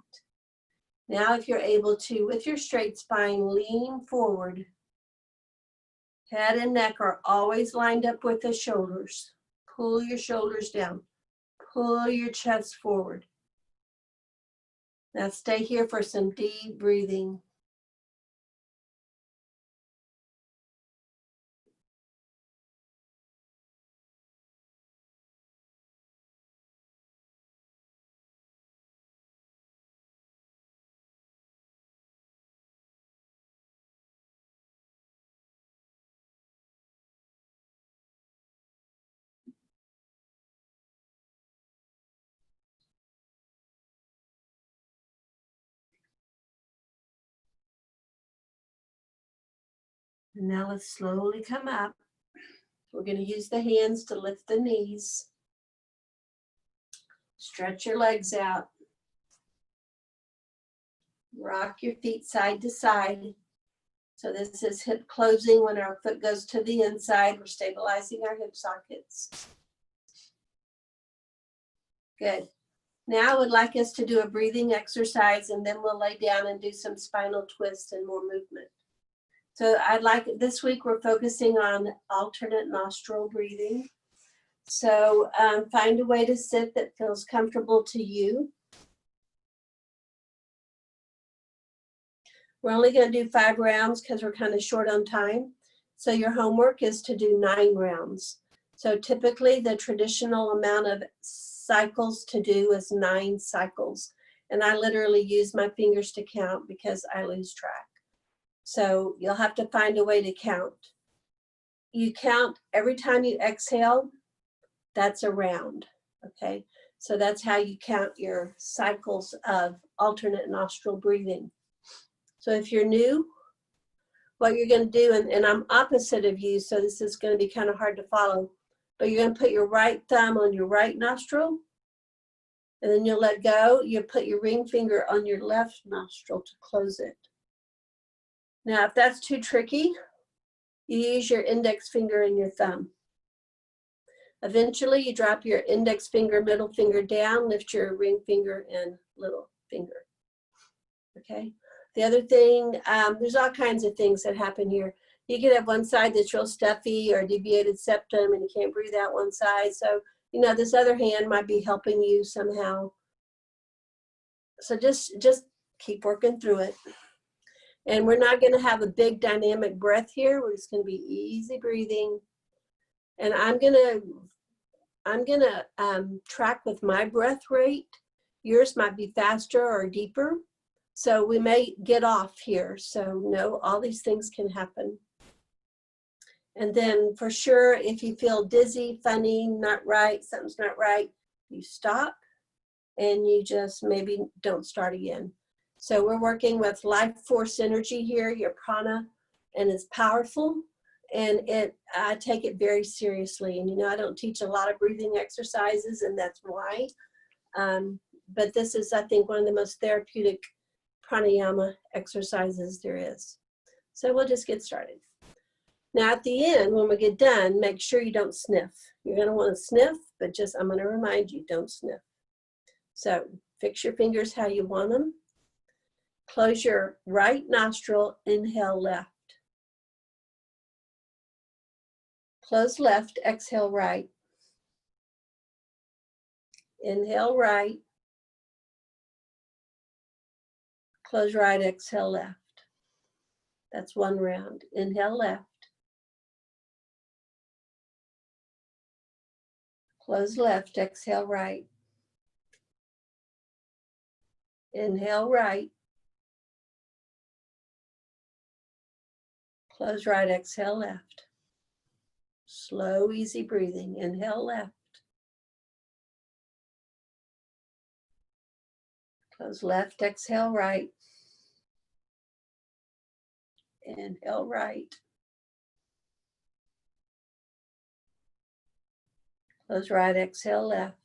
Now, if you're able to, with your straight spine, lean forward. Head and neck are always lined up with the shoulders. Pull your shoulders down. Pull your chest forward. Now stay here for some deep breathing. And now let's slowly come up. We're going to use the hands to lift the knees. Stretch your legs out. Rock your feet side to side. So this is hip closing. When our foot goes to the inside, we're stabilizing our hip sockets. Good. Now I would like us to do a breathing exercise, and then we'll lay down and do some spinal twists and more movement. So this week we're focusing on alternate nostril breathing. So find a way to sit that feels comfortable to you. We're only going to do 5 rounds because we're kind of short on time. So your homework is to do 9 rounds. So typically the traditional amount of cycles to do is 9 cycles. And I literally use my fingers to count because I lose track. So you'll have to find a way to count. You count every time you exhale, that's a round, okay? So that's how you count your cycles of alternate nostril breathing. So if you're new, what you're going to do, and I'm opposite of you, so this is going to be kind of hard to follow, but you're going to put your right thumb on your right nostril, and then you'll let go. You put your ring finger on your left nostril to close it. Now, if that's too tricky, you use your index finger and your thumb. Eventually, you drop your index finger, middle finger down, lift your ring finger and little finger, okay? The other thing, there's all kinds of things that happen here. You could have one side that's real stuffy or deviated septum and you can't breathe out one side. So, you know, this other hand might be helping you somehow. So just keep working through it. And we're not going to have a big dynamic breath here. We're just going to be easy breathing. And I'm going to I'm gonna track with my breath rate. Yours might be faster or deeper. So we may get off here. So no, all these things can happen. And then for sure, if you feel dizzy, funny, not right, something's not right, you stop and you just maybe don't start again. So we're working with life force energy here, your prana, and it's powerful. And I take it very seriously. And you know, I don't teach a lot of breathing exercises, and that's why. But this is, I think, one of the most therapeutic pranayama exercises there is. So we'll just get started. Now at the end, when we get done, make sure you don't sniff. You're gonna wanna sniff, but just, I'm gonna remind you, don't sniff. So fix your fingers how you want them. Close your right nostril, inhale left. Close left, exhale right. Inhale right. Close right, exhale left. That's one round. Inhale left. Close left, exhale right. Inhale right. Close right, exhale left. Slow, easy breathing. Inhale left. Close left, exhale right. Inhale right. Close right, exhale left.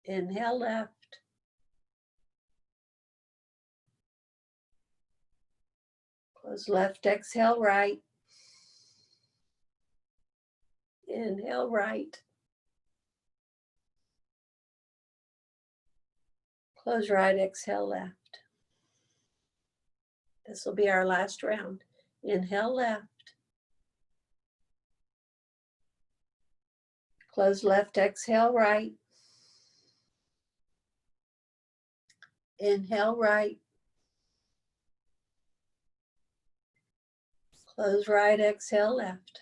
Inhale left. Close left, exhale right. Inhale right. Close right, exhale left. This will be our last round. Inhale left. Close left, exhale right. Inhale right. Close right, exhale left.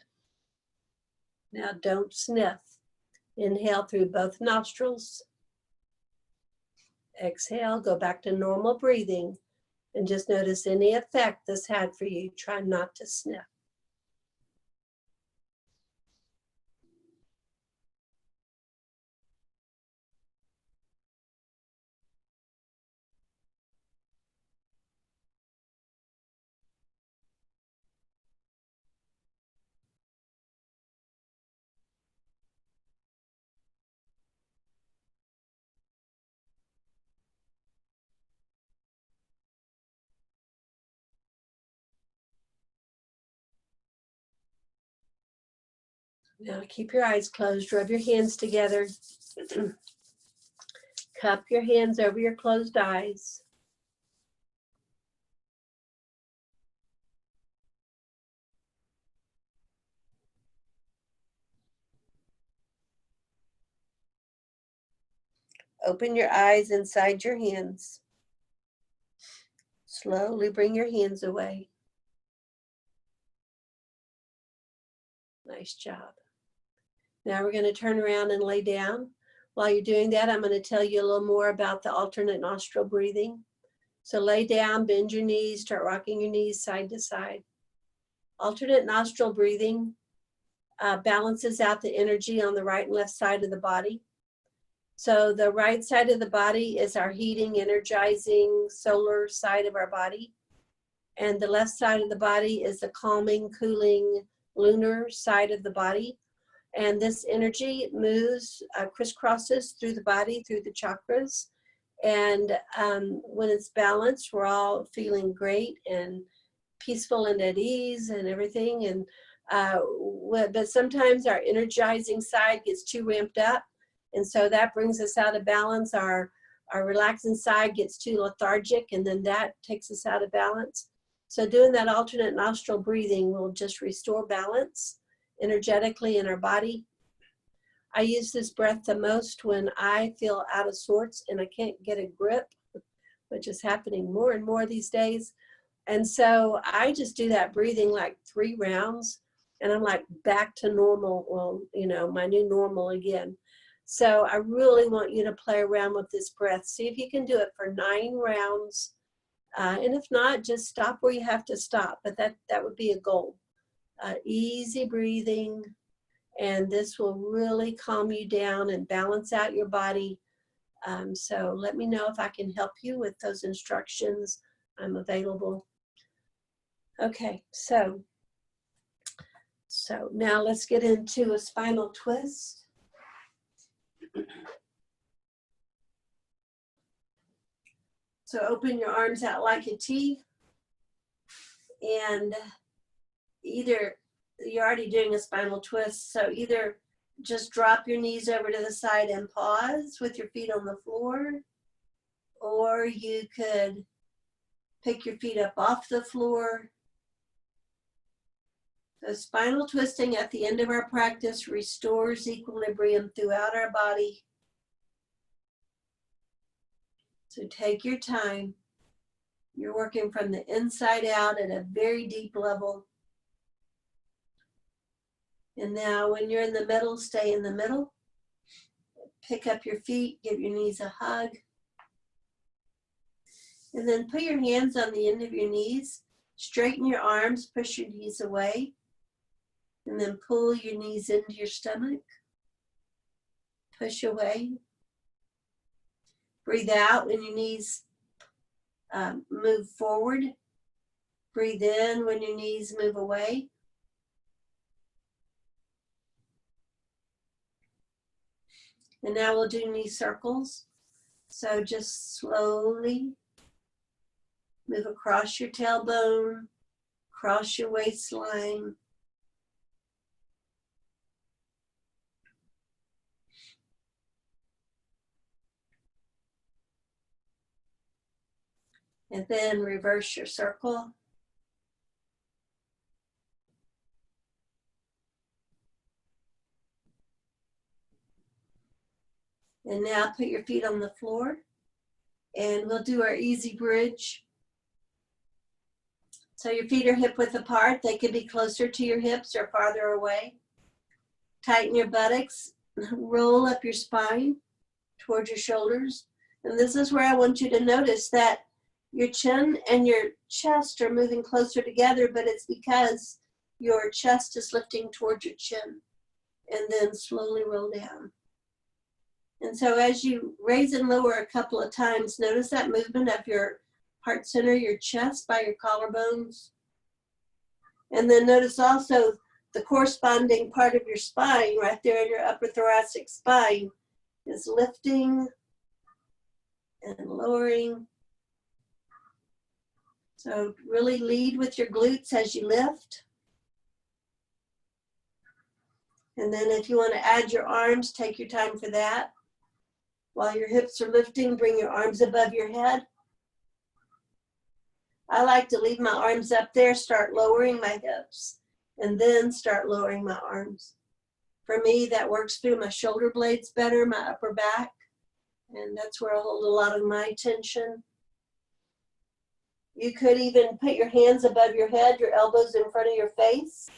Now don't sniff. Inhale through both nostrils. Exhale, go back to normal breathing, and just notice any effect this had for you. Try not to sniff. Now keep your eyes closed, rub your hands together. Cup your hands over your closed eyes. Open your eyes inside your hands. Slowly bring your hands away. Nice job. Now we're going to turn around and lay down. While you're doing that, I'm going to tell you a little more about the alternate nostril breathing. So lay down, bend your knees, start rocking your knees side to side. Alternate nostril breathing balances out the energy on the right and left side of the body. So the right side of the body is our heating, energizing, solar side of our body. And the left side of the body is the calming, cooling, lunar side of the body. And this energy moves, crisscrosses through the body, through the chakras. And when it's balanced, we're all feeling great and peaceful and at ease and everything. And but sometimes our energizing side gets too ramped up. And so that brings us out of balance. Our relaxing side gets too lethargic, and then that takes us out of balance. So doing that alternate nostril breathing will just restore balance energetically in our body. I use this breath the most when I feel out of sorts and I can't get a grip, which is happening more and more these days. And so I just do that breathing like 3 rounds. And I'm like back to normal. Well, you know, my new normal again. So I really want you to play around with this breath. See if you can do it for 9 rounds. And if not, just stop where you have to stop. But that would be a goal. Easy breathing. And this will really calm you down and balance out your body. So let me know if I can help you with those instructions. I'm available. Okay, so now let's get into a spinal twist. So open your arms out like a T, and either, you're already doing a spinal twist, so either just drop your knees over to the side and pause with your feet on the floor, or you could pick your feet up off the floor. So spinal twisting at the end of our practice restores equilibrium throughout our body. So take your time. You're working from the inside out at a very deep level. And now when you're in the middle, stay in the middle. Pick up your feet, give your knees a hug. And then put your hands on the end of your knees. Straighten your arms, push your knees away. And then pull your knees into your stomach. Push away. Breathe out when your knees move forward. Breathe in when your knees move away. And now we'll do knee circles. So just slowly move across your tailbone, across your waistline. And then reverse your circle. And now put your feet on the floor. And we'll do our easy bridge. So your feet are hip width apart. They could be closer to your hips or farther away. Tighten your buttocks. Roll up your spine towards your shoulders. And this is where I want you to notice that your chin and your chest are moving closer together, but it's because your chest is lifting towards your chin. And then slowly roll down. And so as you raise and lower a couple of times, notice that movement of your heart center, your chest by your collarbones. And then notice also the corresponding part of your spine right there in your upper thoracic spine is lifting and lowering. So really lead with your glutes as you lift. And then if you want to add your arms, take your time for that. While your hips are lifting, bring your arms above your head. I like to leave my arms up there, start lowering my hips, and then start lowering my arms. For me, that works through my shoulder blades better, my upper back, and that's where I hold a lot of my tension. You could even put your hands above your head, your elbows in front of your face,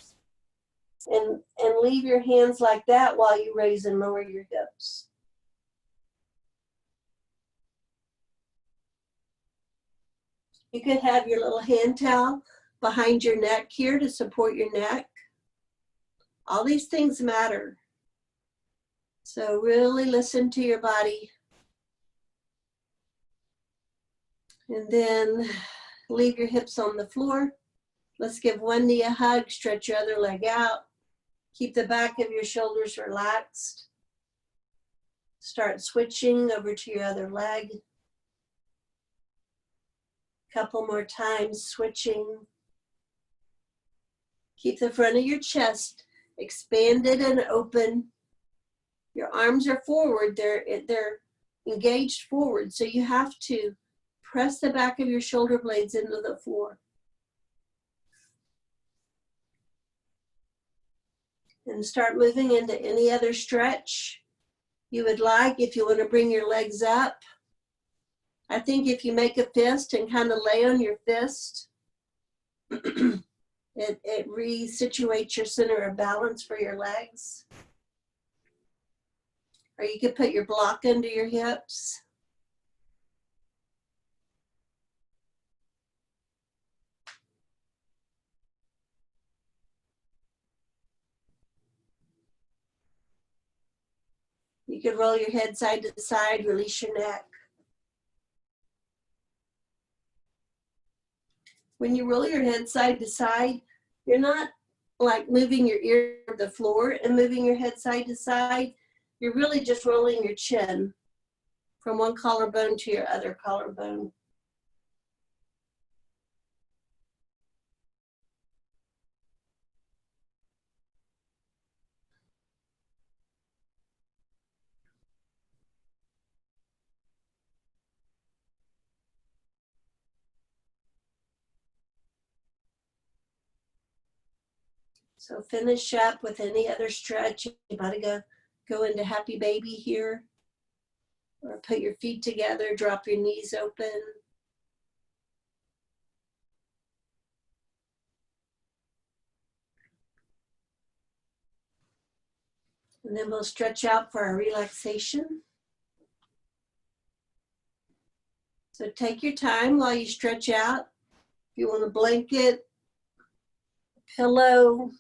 and leave your hands like that while you raise and lower your hips. You could have your little hand towel behind your neck here to support your neck. All these things matter. So really listen to your body. And then leave your hips on the floor. Let's give one knee a hug, stretch your other leg out. Keep the back of your shoulders relaxed. Start switching over to your other leg. Couple more times, switching. Keep the front of your chest expanded and open. Your arms are forward, they're engaged forward, so you have to press the back of your shoulder blades into the floor. And start moving into any other stretch you would like. If you want to bring your legs up, I think if you make a fist and kind of lay on your fist, It resituates your center of balance for your legs. Or you could put your block under your hips. You could roll your head side to side, release your neck. When you roll your head side to side, you're not like moving your ear to the floor and moving your head side to side. You're really just rolling your chin from one collarbone to your other collarbone. So finish up with any other stretch. You might go into happy baby here, or put your feet together, drop your knees open. And then we'll stretch out for our relaxation. So take your time while you stretch out. If you want a blanket, a pillow,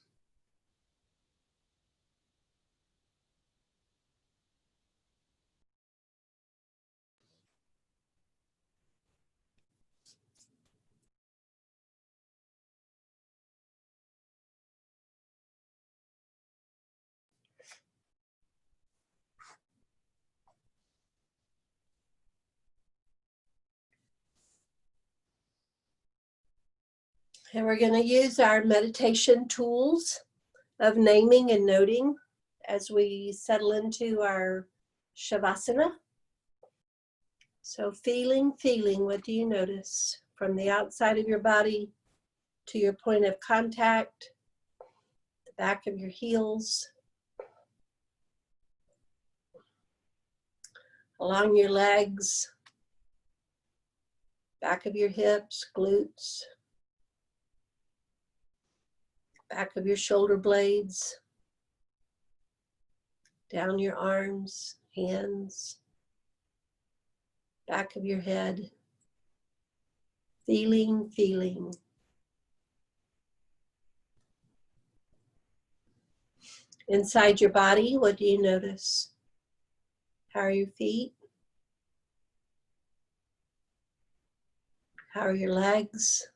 and we're going to use our meditation tools of naming and noting as we settle into our Shavasana. So feeling, what do you notice? From the outside of your body to your point of contact, the back of your heels, along your legs, back of your hips, glutes, back of your shoulder blades, down your arms, hands, back of your head. Feeling. Inside your body, what do you notice? How are your feet? How are your legs?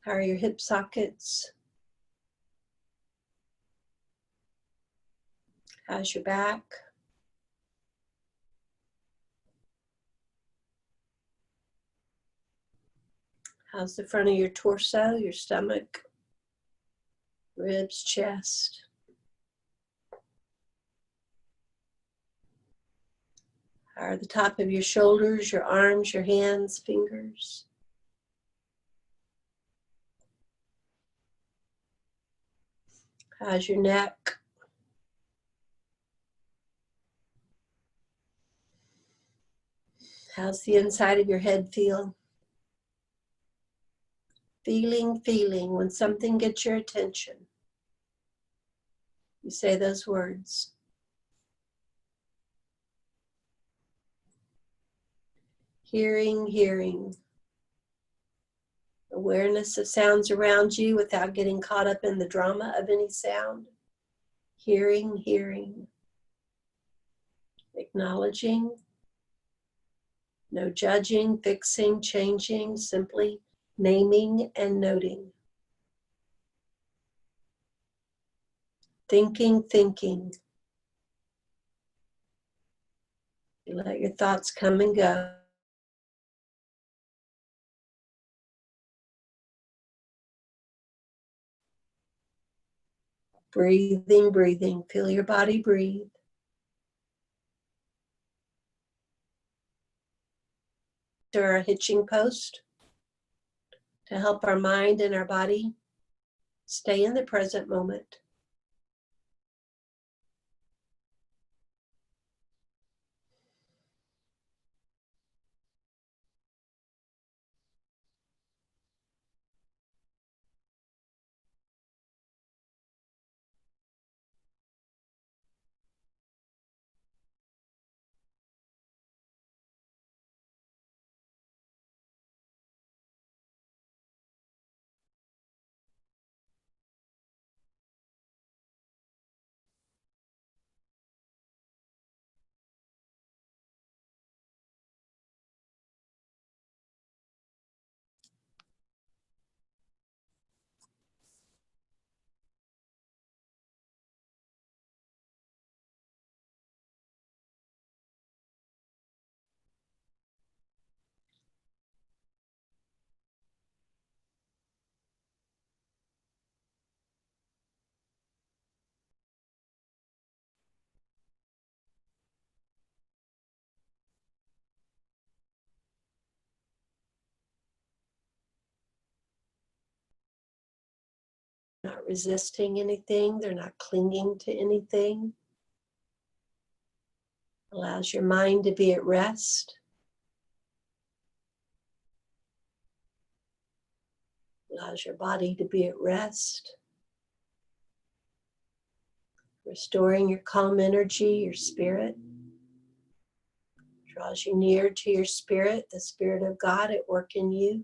How are your hip sockets? How's your back? How's the front of your torso, your stomach, ribs, chest? How are the top of your shoulders, your arms, your hands, fingers? How's your neck? How's the inside of your head feel? Feeling. When something gets your attention, you say those words. Hearing. Awareness of sounds around you without getting caught up in the drama of any sound. Hearing. Acknowledging. No judging, fixing, changing, simply naming and noting. Thinking. You let your thoughts come and go. Breathing. Feel your body breathe. To our hitching post to help our mind and our body stay in the present moment. not resisting anything. They're not clinging to anything. Allows your mind to be at rest. Allows your body to be at rest. Restoring your calm energy, your spirit. Draws you near to your spirit, the Spirit of God at work in you.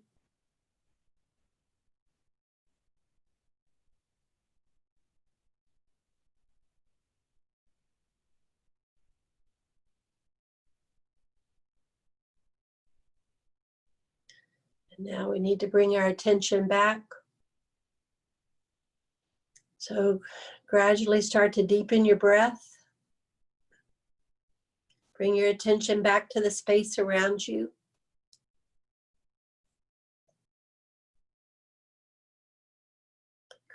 And now we need to bring our attention back. So gradually start to deepen your breath. Bring your attention back to the space around you.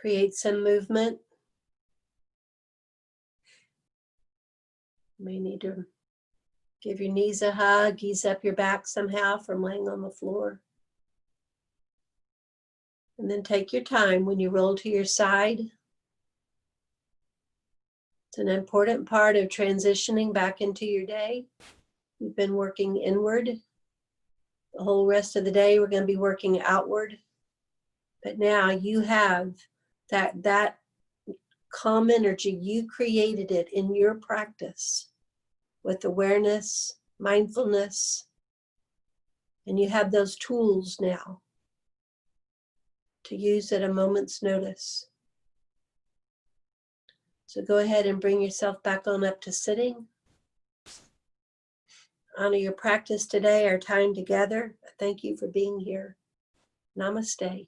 Create some movement. You may need to give your knees a hug, ease up your back somehow from laying on the floor. And then take your time when you roll to your side. It's an important part of transitioning back into your day. You've been working inward. The whole rest of the day, we're going to be working outward. But now you have that calm energy. You created it in your practice with awareness, mindfulness, and you have those tools now to use at a moment's notice. So go ahead and bring yourself back on up to sitting. Honor your practice today, our time together. Thank you for being here. Namaste.